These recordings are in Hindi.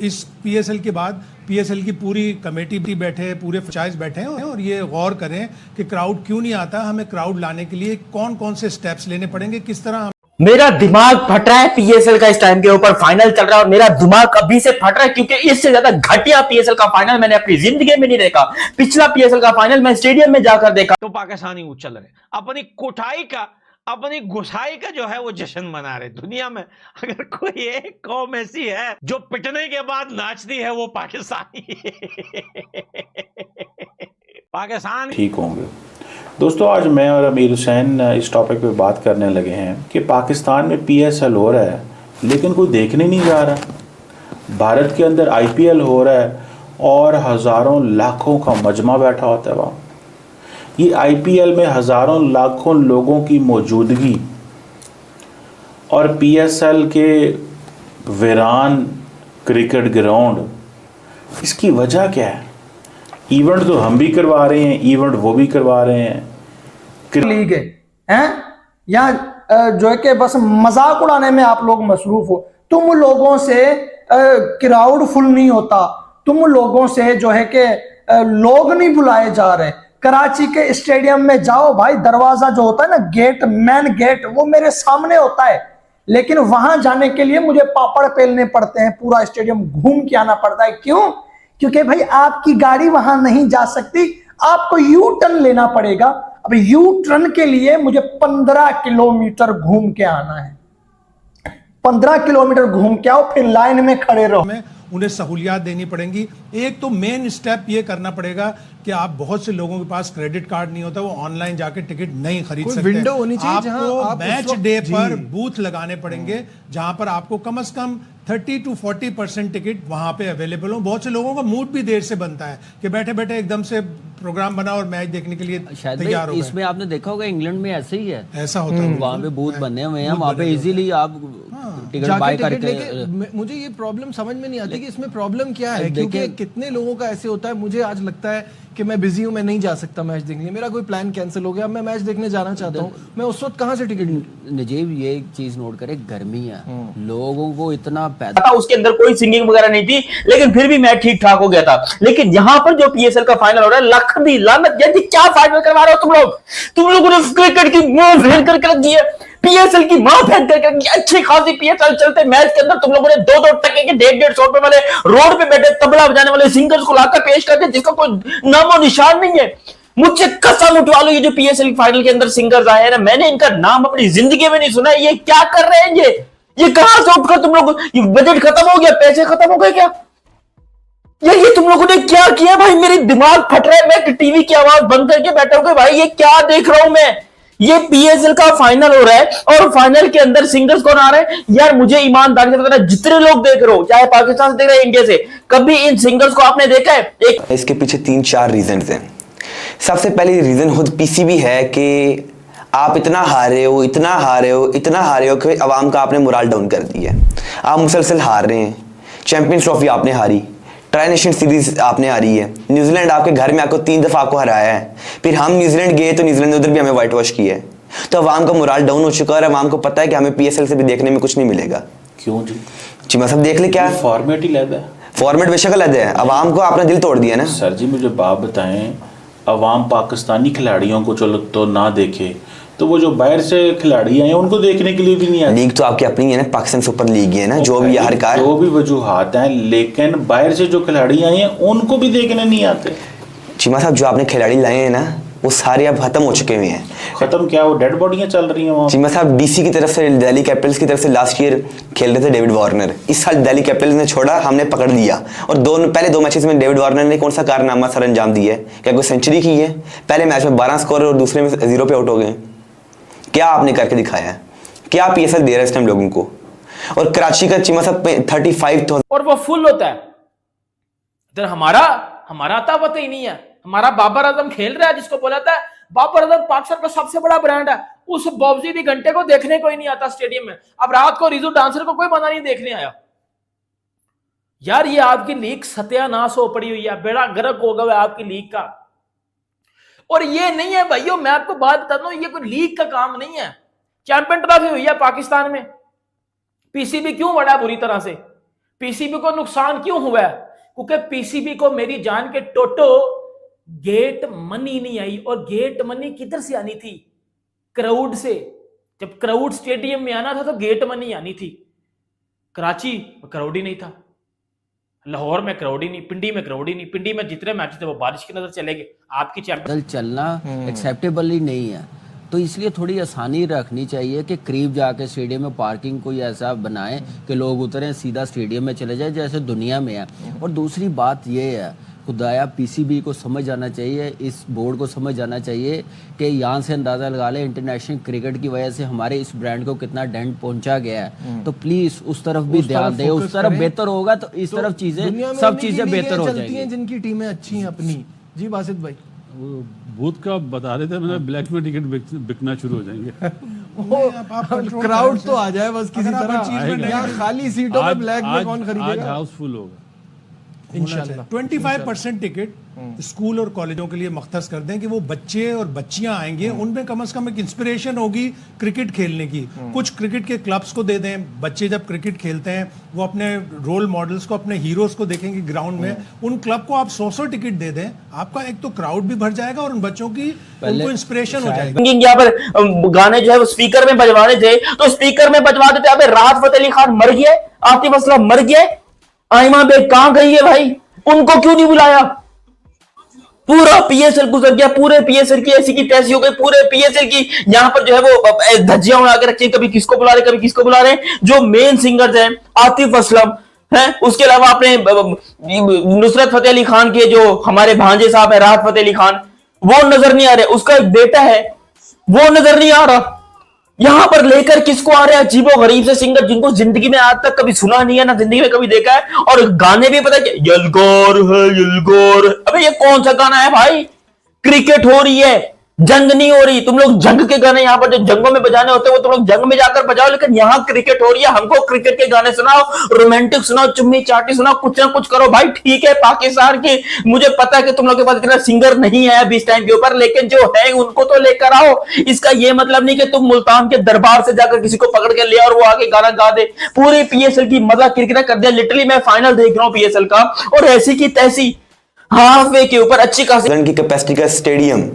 इस पीएसएल के बाद पीएसएल की पूरी कमेटी भी बैठे, पूरे फ्रेंचाइज बैठे हैं और ये गौर करें कि क्राउड क्यों नहीं आता, हमें क्राउड लाने के लिए कौन कौन से स्टेप्स लेने पड़ेंगे, किस तरह। मेरा दिमाग फट रहा है पीएसएल का, इस टाइम के ऊपर फाइनल चल रहा है और मेरा दिमाग अभी से फट रहा है क्योंकि इससे ज्यादा घटिया पीएसएल का फाइनल मैंने अपनी जिंदगी में नहीं देखा। पिछला पीएसएल का फाइनल मैं स्टेडियम में जाकर देखा तो पाकिस्तानी उछल रहे, अपनी कोठाई का, अपनी घुसाई का जो है वो जश्न मना रहे। दुनिया में अगर कोई एक कौम ऐसी है जो पिटने के बाद नाचती है वो पाकिस्तानी पाकिस्तान ठीक होंगे। दोस्तों, आज मैं और अमीर हुसैन इस टॉपिक पे बात करने लगे हैं कि पाकिस्तान में पीएसएल हो रहा है लेकिन कोई देखने नहीं जा रहा। भारत के अंदर आईपीएल हो रहा है और हज़ारों लाखों का मजमा बैठा होता है वहाँ। ये आईपीएल में हज़ारों लाखों लोगों की मौजूदगी और पीएसएल के वीरान क्रिकेट ग्राउंड, इसकी वजह क्या है? इवेंट तो हम भी करवा रहे हैं, इवेंट वो भी करवा रहे हैं। लीग है या जो है कि बस मजाक उड़ाने में आप लोग मसरूफ हो। तुम लोगों से क्राउड फुल नहीं होता, तुम लोगों से जो है कि लोग नहीं बुलाए जा रहे। कराची के स्टेडियम में जाओ भाई, दरवाजा जो होता है ना, गेट, मेन गेट, वो मेरे सामने होता है, लेकिन वहां जाने के लिए मुझे पापड़ पेलने पड़ते हैं, पूरा स्टेडियम घूम के आना पड़ता है। क्यों? क्योंकि भाई आपकी गाड़ी वहां नहीं जा सकती, आपको यू टर्न लेना पड़ेगा। अब यू टर्न के लिए मुझे 15 किलोमीटर घूम के आना है, 15 किलोमीटर घूम के आओ, फिर लाइन में खड़े रहो। उन्हें सहूलियात देनी पड़ेंगी। एक तो मेन स्टेप ये करना पड़ेगा कि आप, बहुत से लोगों के पास क्रेडिट कार्ड नहीं होता, वो ऑनलाइन जाके टिकट नहीं खरीद सकते। विंडो होनी चाहिए आपको आप मैच डे पर बूथ लगाने पड़ेंगे जहां पर आपको कम से कम 30 to 40% टिकट वहां पे अवेलेबल हो। बहुत से लोगों का मूड भी देर से बनता है कि बैठे बैठे एकदम से प्रोग्राम बना और मैच देखने के लिए तैयार हो गए। इसमें आपने देखा होगा इंग्लैंड में ऐसे ही है, ऐसा होता है। वहाँ पे बूथ बने हुए हैं, वहाँ पे इजीली आप टिकट बाय करके। मुझे ये प्रॉब्लम समझ में नहीं आती कि इसमें प्रॉब्लम क्या है, क्योंकि कितने लोगों का ऐसे होता है। मुझे आज लगता है कि मैं बिजी हूं, मैं नहीं जा सकता मैच देखने, मेरा कोई प्लान कैंसिल हो गया, मैं मैच देखने जाना चाहता हूं, मैं उस वक्त कहां से टिकट। नजीब, ये एक चीज नोट करे, गर्मी है, लोगों को इतना पैदा, उसके अंदर कोई सिंगिंग वगैरह नहीं थी, लेकिन फिर भी मैच ठीक ठाक हो गया था। लेकिन यहाँ पर जो पीएसएल का फाइनल हो रहा है, लख दी लानत, क्या फाइनल करवा रहे हो तुम लोगों ने क्रिकेट की मां फेंक करके रखी है, पीएसएल की मां फेंक करके रखी है। अच्छी खासी पीएसएल चलते मैच के अंदर तुम लोगों ने 2-2 टके के 150-150 रुपए वाले रोड पे बैठे तबला बजाने वाले सिंगर्स को लाकर पेश कर दिया, जिसका कोई नामो निशान नहीं है। मुझसे कसम उठवा लो, ये जो पीएसएल फाइनल के अंदर सिंगर्स आए हैं ना, मैंने इनका नाम अपनी जिंदगी में नहीं सुना। ये क्या कर रहे हैं? ये कहां से उठकर तुम लोग, ये बजट खत्म हो गया, पैसे खत्म हो गए क्या? ये तुम लोगों ने क्या किया भाई? मेरी दिमाग फट रहा है, मैं टीवी की आवाज बंद करके बैठा हूं कि भाई ये क्या देख रहा हूं मैं। ये पीएसएल का फाइनल हो रहा है और फाइनल के अंदर सिंगर्स कौन आ रहे हैं यार? मुझे ईमानदारी से बताना, जितने लोग देख रहे हो, चाहे पाकिस्तान से देख रहे हैं, इंडिया से, कभी इन सिंगर्स को आपने देखा है? इसके पीछे 3-4 रीजन हैं। सबसे पहले रीजन खुद पीसीबी है कि आप इतना हारे हो, इतना हारे हो, इतना हारे हो कि अवाम का आपने मोरल डाउन कर दिया। आप मुसलसल हार रहे हैं। चैंपियंस ट्रॉफी आपने हारी, ट्राई नेशन सीरीज आपने हारी है, न्यूजीलैंड आपके घर में आपको 3 दफा आपको हराया है, फिर हम न्यूजीलैंड गए तो न्यूजीलैंड ने उधर भी हमें वाइट वॉश किया है। तो अवाम का मोरल डाउन हो चुका है और अवाम को पता है कि हमें पीएसएल से भी देखने में कुछ नहीं मिलेगा। क्यों जी? चिमा साहब देख ले, क्या फॉर्मेट ही लगा है। फॉर्मेट बेशक अलग है, अवाम को आपने दिल तोड़ दिया ना। सर जी, मुझे बात बताएं, अवाम पाकिस्तानी खिलाड़ियों को चलो तो ना देखे, तो वो जो बाहर से खिलाड़ी आए उनको देखने के लिए भी नहीं आते। लीग तो आपकी अपनी है ना, पाकिस्तान सुपर लीग है ना, जो भी हर कार जो भी वजूहात हैं, लेकिन बाहर से जो खिलाड़ी आए हैं उनको भी देखने नहीं आते। चीमा साहब, जो आपने खिलाड़ी लाए हैं ना, वो सारे अब खत्म हो चुके हुए हैं। खत्म क्या, वो डेड बॉडियां चल रही हैं वहाँ। चीमा साहब, डीसी की तरफ से, दिल्ली कैपिटल्स की तरफ से लास्ट ईयर खेल रहे थे डेविड वार्नर। इस साल दिल्ली कैपिटल्स ने छोड़ा, हमने पकड़ लिया, और पहले 2 मैचेस में डेविड वार्नर ने कौन सा कारनामा सर अंजाम दिया है? क्या कोई सेंचुरी की है? पहले मैच में 12 स्कोर और दूसरे में 0 पे आउट हो गए। क्या आपने करके दिखाया है? क्या पीएसएल दे रहा है इस टाइम लोगों को? और कराची का चीमा साहब 35,000 और वो फुल होता है। इधर हमारा ताकत ही नहीं है। हमारा बाबर आजम खेल रहा है, जिसको बोला था बाबर आजम पाकिस्तान का सबसे बड़ा ब्रांड है, उस बॉब्जी दी घंटे को देखने कोई नहीं आता स्टेडियम में। अब रात को रिजू डांसर को कोई बंदा नहीं देखने आया। यार ये आपकी लीग सत्यानाश हो पड़ी हुई है, बेड़ा गर्क हो गया आपकी लीग का। और ये नहीं है भाइयों, मैं आपको बात बताता हूं, ये कोई लीग का काम नहीं है। चैंपियन ट्रॉफी हुई है पाकिस्तान में, पीसीबी क्यों बढ़ा बुरी तरह से? पीसीबी को नुकसान क्यों हुआ है? क्योंकि पीसीबी को मेरी जान के टोटो गेट मनी नहीं आई। और गेट मनी किधर से आनी थी? क्राउड से। जब क्राउड स्टेडियम में आना था तो गेट मनी आनी थी। कराची में क्राउड ही नहीं था, लाहौर में क्राउड ही नहीं, पिंडी में क्राउड ही नहीं। पिंडी में जितने मैच थे वो बारिश की नजर चले गए। आपकी चैंपियन चलना एक्सेप्टेबल ही नहीं है, तो इसलिए थोड़ी आसानी रखनी चाहिए कि करीब जाके स्टेडियम में पार्किंग कोई ऐसा बनाए कि लोग उतरें सीधा स्टेडियम में चले जाए जैसे दुनिया में है। और दूसरी बात ये है, खुदाया पीसीबी को समझ आना चाहिए, इस बोर्ड को समझ आना चाहिए कि यहाँ से अंदाज़ा लगा ले इंटरनेशनल क्रिकेट की वजह से हमारे इस ब्रांड को कितना डेंट पहुंचा गया है। तो प्लीज़ उस तरफ भी ध्यान दें, उस तरफ बेहतर होगा तो इस तरफ चीज़ें सब चीज़ें बेहतर हो जाएंगी। जिनकी टीमें अच्छी हैं अपनी। जी बासित भाई, वो बूथ का बता रहे थे, मतलब ब्लैक में टिकट बिकना शुरू हो जाएंगे। क्राउड तो आ जाए बस किसी तरह, यहाँ खाली सीटों में ब्लैक में कौन खरीदेगा? आज हाउसफुल होगा इंशाल्लाह। 25% टिकट स्कूल और कॉलेजों के लिए मख्तस कर दें कि वो बच्चे और बच्चियां आएंगे, उनमें कम से कम एक इंस्पिरेशन होगी क्रिकेट खेलने की। कुछ क्रिकेट के क्लब्स को दे दें, बच्चे जब क्रिकेट खेलते हैं वो अपने रोल मॉडल्स को, अपने हीरोज को देखेंगे ग्राउंड में। उन क्लब को आप 100 टिकट दे दें, आपका एक तो क्राउड भी भर जाएगा और उन बच्चों की उनको इंस्पिरेशन हो जाएगी। यहाँ पर गाने जो है वो स्पीकर में बजवाने थे तो स्पीकर में बजवा देते। अबे राहत फतेह अली खान मर गया, आतिफ असलम मर गया, आइमा बेग कहां गई है भाई? उनको क्यों नहीं बुलाया? पूरा पीएसएल गुजर गया, पूरे पीएसएल की ऐसी की तैसी हो गई, पूरे पीएसएल की यहाँ पर जो है वो धज्जियां उड़ा के रखी है, कभी किसको बुला रहे, कभी किसको बुला रहे। जो मेन सिंगर्स हैं आतिफ असलम हैं, उसके अलावा अपने नुसरत फतेह अली खान के जो हमारे भांजे साहब है राहत फतेह अली खान, वो नजर नहीं आ रहे। उसका एक बेटा है वो नजर नहीं आ रहा। यहां पर लेकर किसको आ रहे हैं? अजीबो गरीब से सिंगर जिनको जिंदगी में आज तक कभी सुना नहीं है, ना जिंदगी में कभी देखा है, और गाने भी पता है यलगोर है यलगोर। अबे ये कौन सा गाना है भाई? क्रिकेट हो रही है, जंग नहीं हो रही। तुम लोग जंग के गाने यहाँ पर जो जंगों में बजाने होते हैं वो तुम लोग जंग में जाकर बजाओ, लेकिन यहाँ क्रिकेट हो रही है, हमको क्रिकेट के गाने सुनाओ, रोमांटिक सुनाओ, चुम्मी चाटी सुनाओ, कुछ ना कुछ करो भाई। ठीक है पाकिस्तान की, मुझे पता है कि तुम लोग के पास इतना सिंगर नहीं है अभी इस टाइम के ऊपर, लेकिन जो है उनको तो लेकर आओ। इसका ये मतलब नहीं कि तुम मुल्तान के दरबार से जाकर किसी को पकड़ के ले और वो आके गाना गा दे। पूरी पीएसएल की मजा क्रिकेट कर दिया। लिटरली मैं फाइनल देख रहा हूँ पीएसएल का, और ऐसी की तैसी हाफ वे के ऊपर अच्छी खासी की कैपेसिटी का स्टेडियम,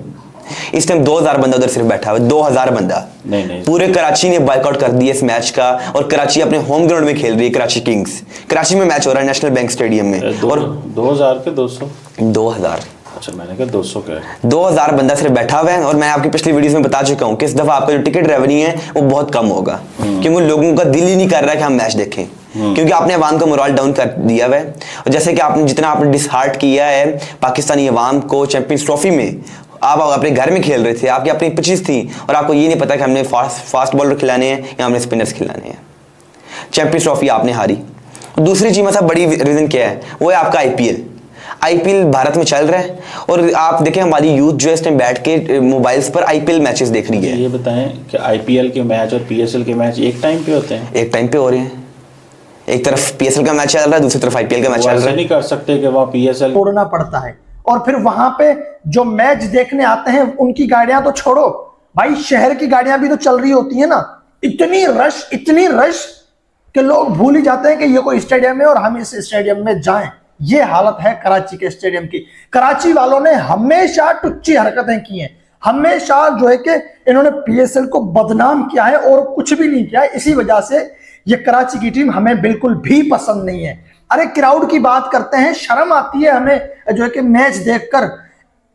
इस टाइम 2000 बंदा उधर सिर्फ बैठा हुआ है, 2000 बंदा। नहीं पूरे कराची ने बायकॉट कर दिया इस मैच का, और कराची अपने होम ग्राउंड में खेल रही है। कराची किंग्स, कराची में मैच हो रहा है नेशनल बैंक स्टेडियम में। और 2000 के 200 2000, अच्छा मैंने कहा 200 का है। 2000 बंदा सिर्फ बैठा हुआ है। और मैं आपकी पिछली वीडियोस में बता चुका हूँ कि इस दफा आपका जो टिकट रेवेन्यू है वो बहुत कम होगा, क्योंकि लोगों का दिल ही नहीं कर रहा है कि हम मैच देखें, क्योंकि आपने अवाम का मोरल डाउन कर दिया हुआ है। और जैसे कि आपने जितना आपने डिसहार्ट किया है पाकिस्तानी अवाम को चैंपियंस ट्रॉफी में, आप अपने घर में खेल रहे थे, आपकी अपनी पिचेस थी, और आपको ये नहीं पता कि हमने फास्ट बॉलर खिलाने हैं या हमने स्पिनर्स खिलाने हैं। चैंपियंस ट्रॉफी आपने हारी। दूसरी चीज मतलब बड़ी रीजन क्या है, वो है आपका आईपीएल भारत में चल रहा है, और आप देखें हमारी यूथ जो इस टाइम बैठ के मोबाइल्स पर आईपीएल मैचेस देख रही है। ये बताएं कि आईपीएल के मैच और पीएसएल के मैच एक टाइम पे होते हैं? एक टाइम पे हो रहे हैं। एक तरफ पीएसएल का मैच चल रहा है, दूसरी तरफ आईपीएल का मैच चल रहा है। नहीं कर सकते कि वहाँ पीएसएल छोड़ना पड़ता है, और फिर वहां पे जो मैच देखने आते हैं उनकी गाड़ियां तो छोड़ो भाई, शहर की गाड़ियां भी तो चल रही होती है ना। इतनी रश कि लोग भूल ही जाते हैं कि ये कोई स्टेडियम है और हम इस स्टेडियम में जाएं। ये हालत है कराची के स्टेडियम की। कराची वालों ने हमेशा टुच्ची हरकतें की हैं, हमेशा जो है कि इन्होंने पीएसएल को बदनाम किया है और कुछ भी नहीं किया है। इसी वजह से ये कराची की टीम हमें बिल्कुल भी पसंद नहीं है। अरे क्राउड की बात करते हैं, शर्म आती है हमें जो है कि मैच देखकर।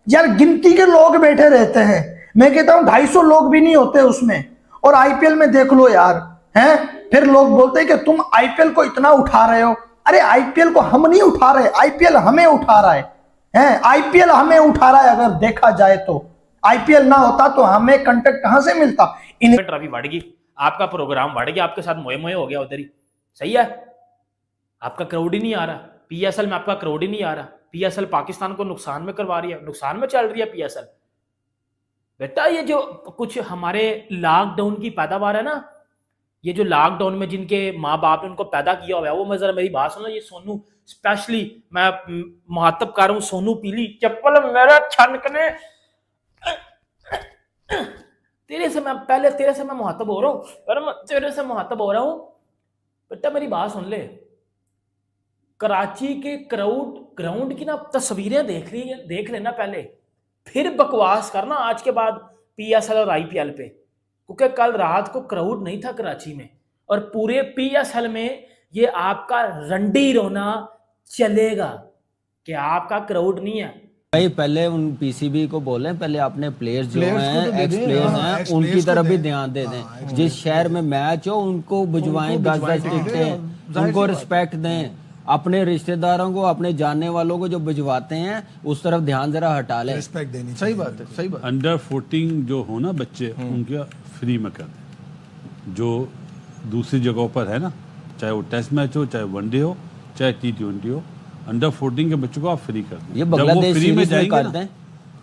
यार गिनती के लोग बैठे रहते हैं, मैं कहता हूं 250 लोग भी नहीं होते उसमें। और आईपीएल में देख लो यार, हैं फिर लोग बोलते हैं कि तुम आईपीएल को इतना उठा रहे हो। अरे आईपीएल को हम नहीं उठा रहे, आईपीएल हमें उठा रहा है। आईपीएल हमें उठा रहा है। अगर देखा जाए तो आईपीएल ना होता तो हमें कंटेंट कहां से मिलता। ट्रॉफी बढ़ गई, आपका प्रोग्राम बढ़ गया, आपके साथ मोए मोए हो गया उधर ही। सही है, आपका क्राउड ही नहीं आ रहा। पीएसएल में आपका क्राउड ही नहीं आ रहा। पीएसएल पाकिस्तान को नुकसान में करवा रही है, नुकसान में चल रही है पीएसएल। बेटा ये जो कुछ हमारे लॉकडाउन की पैदावार है ना, ये जो लॉकडाउन में जिनके माँ बाप ने उनको पैदा किया हुआ है, वो मैं जरा मेरी बात सुनो। ये सोनू स्पेशली मैं मुहातब कर रहा हूँ, सोनू पीली चप्पल मेरा छनकने तेरे से मैं मुहातब हो रहा हूँ, तेरे से मुहातब हो रहा हूँ। बेटा मेरी बात सुन ले, कराची के ग्राउंड की ना तस्वीरें देख लेना पहले, फिर बकवास करना आज के बाद पीएसएल और आईपीएल पे, क्योंकि कल रात को क्राउड नहीं था कराची में, और पूरे पीएसएल में ये आपका रंडी रोना चलेगा कि आपका क्राउड नहीं है। भाई पहले उन पीसीबी को बोलें, पहले अपने प्लेयर्स जो प्लेयर्स को हैं तो दे एक्स दें, प्लेयर्स हाँ, हैं एक्स उनकी प्लेयर्स को तरफ भी दें। ध्यान दे दें। जिस शहर में मैच हो उनको भिजवाएं, उनको 10-10 भिजवाएं, टिकटें, जाहिर उनको सी बात रिस्पेक्ट दें। अपने रिश्तेदारों को, अपने जानने वालों को जो भिजवाते हैं उस तरफ ध्यान जरा हटा लें। रिस्पेक्ट देनी सही बात है, सही बात। अंडर 14 जो हो ना बच्चे, उनके फ्री में कर दें। जो दूसरी जगहों पर है ना, चाहे वो टेस्ट मैच हो, चाहे वनडे हो, चाहे T20 हो, अंडर 14 के बच्चों को आप फ्री कर दें। ये जब वो बांग्लादेश फ्री में सीरीज में जाएंगे कर ना, दें।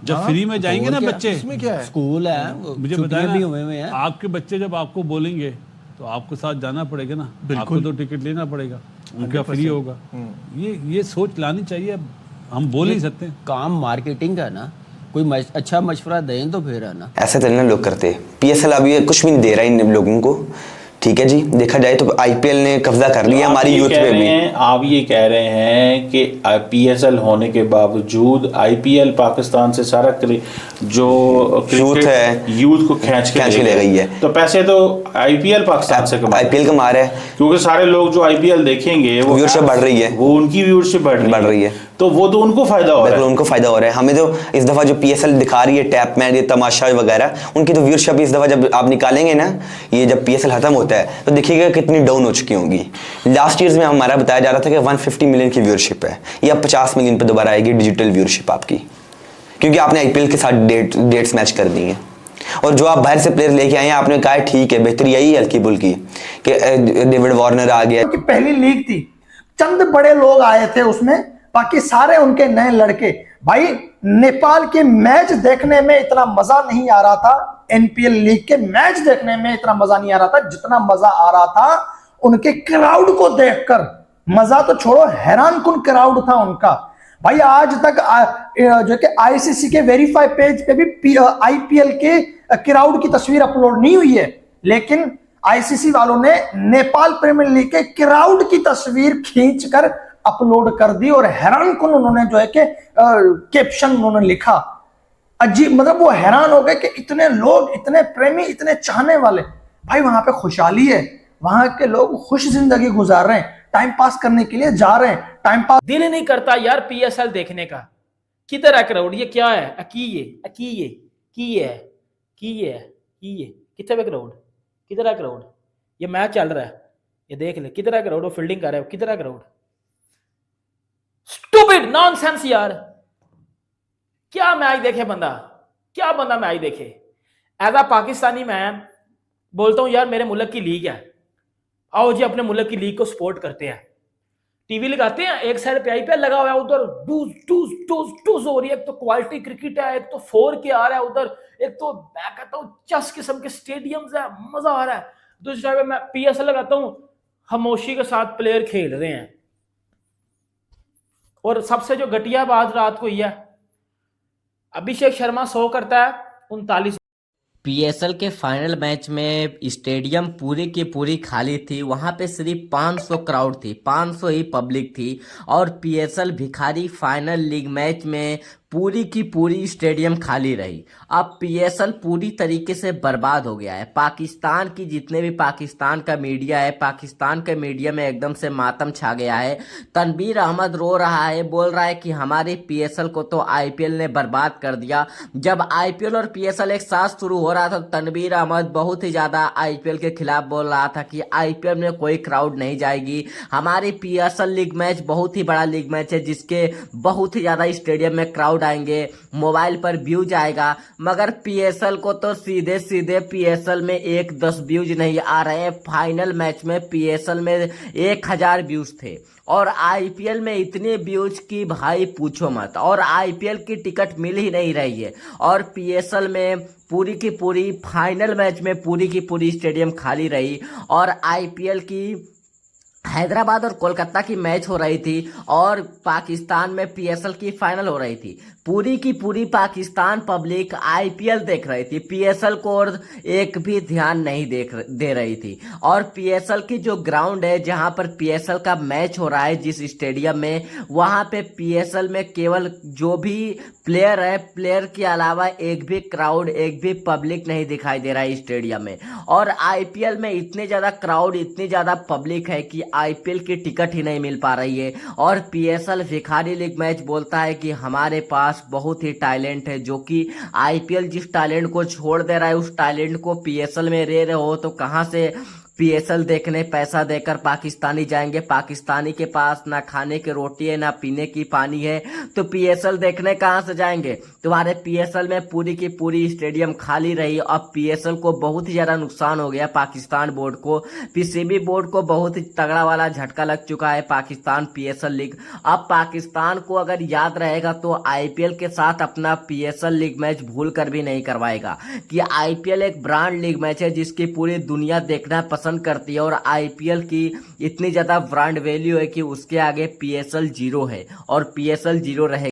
जब फ्री में जाएंगे ना बच्चे, इसमें क्या है? स्कूल है, मुझे छुट्टियां बताया भी ना, हुए हुए हैं। आपके बच्चे जब आपको बोलेंगे तो आपको साथ जाना पड़ेगा ना, आपको तो टिकट लेना पड़ेगा, उनका फ्री होगा। ये सोच लानी चाहिए। हम बोल नहीं सकते। काम मार्केटिंग का है ना, कोई अच्छा मशवरा दें तो फिर है ना। ऐसे तो नहीं लोग करते। पीएसएल अभी कुछ भी नहीं दे रहा इन लोगों को, ठीक है जी। देखा जाए तो आईपीएल ने कब्जा कर लिया हमारी यूथ पे भी। आप ये कह रहे हैं कि पीएसएल होने के बावजूद आईपीएल पाकिस्तान से सारा जो यूथ है, यूथ को खींच के ले गई है। तो पैसे तो आईपीएल पाकिस्तान से आईपीएल कमा रहा है, क्योंकि सारे लोग जो आईपीएल देखेंगे वो व्यूअरशिप बढ़ रही है, वो उनकी व्यूअरशिप बढ़ रही है, तो वो तो उनको फायदा हो रहा है। उनको फायदा हो रहा है। हमें तो इस दफा जो पीएसएल दिखा रही है, टैप मैच, ये तमाशा वगैरह, उनकी तो व्यूअरशिप इस दफा जब आप निकालेंगे ना, ये जब पीएसएल खत्म होता है तो देखिएगा कितनी डाउन हो चुकी होंगी। लास्ट ईयर में हमारा बताया जा रहा था कि 150 मिलियन की व्यूअरशिप है, ये अब 50 मिलियन पे दोबारा आएगी डिजिटल व्यूअरशिप आपकी, क्योंकि आपने आईपीएल के साथ डेट्स मैच कर दी हैं। और जो आप बाहर से प्लेयर लेके आए हैं, आपने कहा ठीक है, बेहतरी यही हल्की बुल्की कि डेविड वार्नर आ गया। की पहली लीग थी, चंद बड़े लोग आए थे उसमें, बाकी सारे उनके नए लड़के। भाई नेपाल के मैच देखने में इतना मजा नहीं आ रहा था, एनपीएल लीग के मैच देखने में इतना मजा नहीं आ रहा था जितना मजा आ रहा था उनके क्राउड को देखकर। मजा तो छोड़ो, हैरान कुन क्राउड था उनका। भाई आज तक जो कि आईसीसी के वेरीफाई पेज पे भी आईपीएल के क्राउड की तस्वीर अपलोड नहीं हुई है, लेकिन आईसीसी वालों ने नेपाल प्रीमियर लीग के क्राउड की तस्वीर खींचकर अपलोड कर दी, और हैरान कुन उन्होंने जो है कि कैप्शन उन्होंने लिखा। अजीब, मतलब वो हैरान हो गए कि इतने लोग, इतने प्रेमी, इतने चाहने वाले। भाई वहां पे खुशहाली है, वहां के लोग खुश जिंदगी गुजार रहे हैं, टाइम पास करने के लिए जा रहे हैं, टाइम पास। दिल नहीं करता यार पीएसएल देखने का। किधर है क्राउड? ये क्या है? कितने पे क्राउड? किधर है क्राउड? ये मैच चल रहा है, ये देख ले, किधर है क्राउड? वो फील्डिंग कर रहा है, किधर है क्राउड? स्टूपिड नॉनसेंस यार। क्या मैच देखे बंदा, क्या बंदा मैच देखे? एज अ पाकिस्तानी मैं बोलता हूं यार, मेरे मुल्क की लीग है, आओ जी अपने मुल्क की लीग को सपोर्ट करते हैं। टीवी लगाते हैं, एक साइड पे आईपीएल लगा हुआ है, उधर टूज टूज टूज टूज हो रही है। एक तो क्वालिटी क्रिकेट है, एक तो 4K आ रहा है उधर, एक तो मैं कहता हूँ 10 किस्म के स्टेडियम्स है, मजा आ रहा है। दूसरी साइड पे मैं पीएसएल लगाता हूँ, खामोशी के साथ प्लेयर खेल रहे हैं। और सबसे जो घटिया बात रात को यह है, अभिषेक शर्मा 100 करता है, 39। पीएसएल के फाइनल मैच में स्टेडियम पूरी की पूरी खाली थी, वहां पे सिर्फ 500 क्राउड थी, 500 ही पब्लिक थी। और पीएसएल भिखारी फाइनल लीग मैच में पूरी की पूरी स्टेडियम खाली रही। अब पीएसएल पूरी तरीके से बर्बाद हो गया है। पाकिस्तान की जितने भी पाकिस्तान का मीडिया है, पाकिस्तान के मीडिया में एकदम से मातम छा गया है। तनवीर अहमद रो रहा है, बोल रहा है कि हमारे पीएसएल को तो आईपीएल ने बर्बाद कर दिया। जब आईपीएल और पीएसएल एक साथ शुरू हो रहा था, तनवीर अहमद बहुत ही ज़्यादा आईपीएल के खिलाफ बोल रहा था कि आईपीएल में कोई क्राउड नहीं जाएगी। हमारी पीएसएल लीग मैच बहुत ही बड़ा लीग मैच है, जिसके बहुत ही ज़्यादा स्टेडियम में क्राउड आएंगे, मोबाइल पर व्यूज आएगा। मगर पीएसएल को तो सीधे सीधे पीएसएल में 1-10 व्यूज नहीं आ रहे हैं। फाइनल मैच में पीएसएल में 1000 व्यूज थे, और आईपीएल में इतने व्यूज की भाई पूछो मत। और आईपीएल की टिकट मिल ही नहीं रही है, और पीएसएल में पूरी की पूरी फाइनल मैच में पूरी की पूरी स्टेडियम खाली रही। और आईपीएल की हैदराबाद और कोलकाता की मैच हो रही थी, और पाकिस्तान में पीएसएल की फाइनल हो रही थी। पूरी की पूरी पाकिस्तान पब्लिक आईपीएल देख रही थी, पीएसएल को और एक भी ध्यान नहीं दे रही थी। और पीएसएल की जो ग्राउंड है जहां पर पीएसएल का मैच हो रहा है, जिस स्टेडियम में, वहां पे पीएसएल में केवल जो भी प्लेयर है, प्लेयर के अलावा एक भी क्राउड, एक भी पब्लिक नहीं दिखाई दे रहा है स्टेडियम में। और आईपीएल में इतने ज्यादा क्राउड, इतनी ज्यादा पब्लिक है कि आईपीएल की टिकट ही नहीं मिल पा रही है। और पीएसएल भिखारी लीग मैच बोलता है कि हमारे पास बहुत ही टैलेंट है, जो कि आईपीएल जिस टैलेंट को छोड़ दे रहा है, उस टैलेंट को पीएसएल में रह रहे हो तो कहां से पीएसएल देखने पैसा देकर पाकिस्तानी जाएंगे। पाकिस्तानी के पास ना खाने की रोटी है, ना पीने की पानी है, तो पीएसएल देखने कहां से जाएंगे। तुम्हारे पीएसएल में पूरी की पूरी स्टेडियम खाली रही। अब पीएसएल को बहुत ही ज्यादा नुकसान हो गया, पाकिस्तान बोर्ड को, पीसीबी बोर्ड को बहुत ही तगड़ा वाला झटका लग चुका है पाकिस्तान पीएसएल लीग। अब पाकिस्तान को अगर याद रहेगा तो आईपीएल के साथ अपना पीएसएल लीग मैच भूल कर भी नहीं करवाएगा, कि आईपीएल एक ब्रांड लीग मैच है जिसकी पूरी दुनिया देखना पसंद करती है। और आईपीएल की इतनी ज्यादा ब्रांड वैल्यू है कि उसके आगे पीएसएल जीरो है और पीएसएल जीरो रहेगा।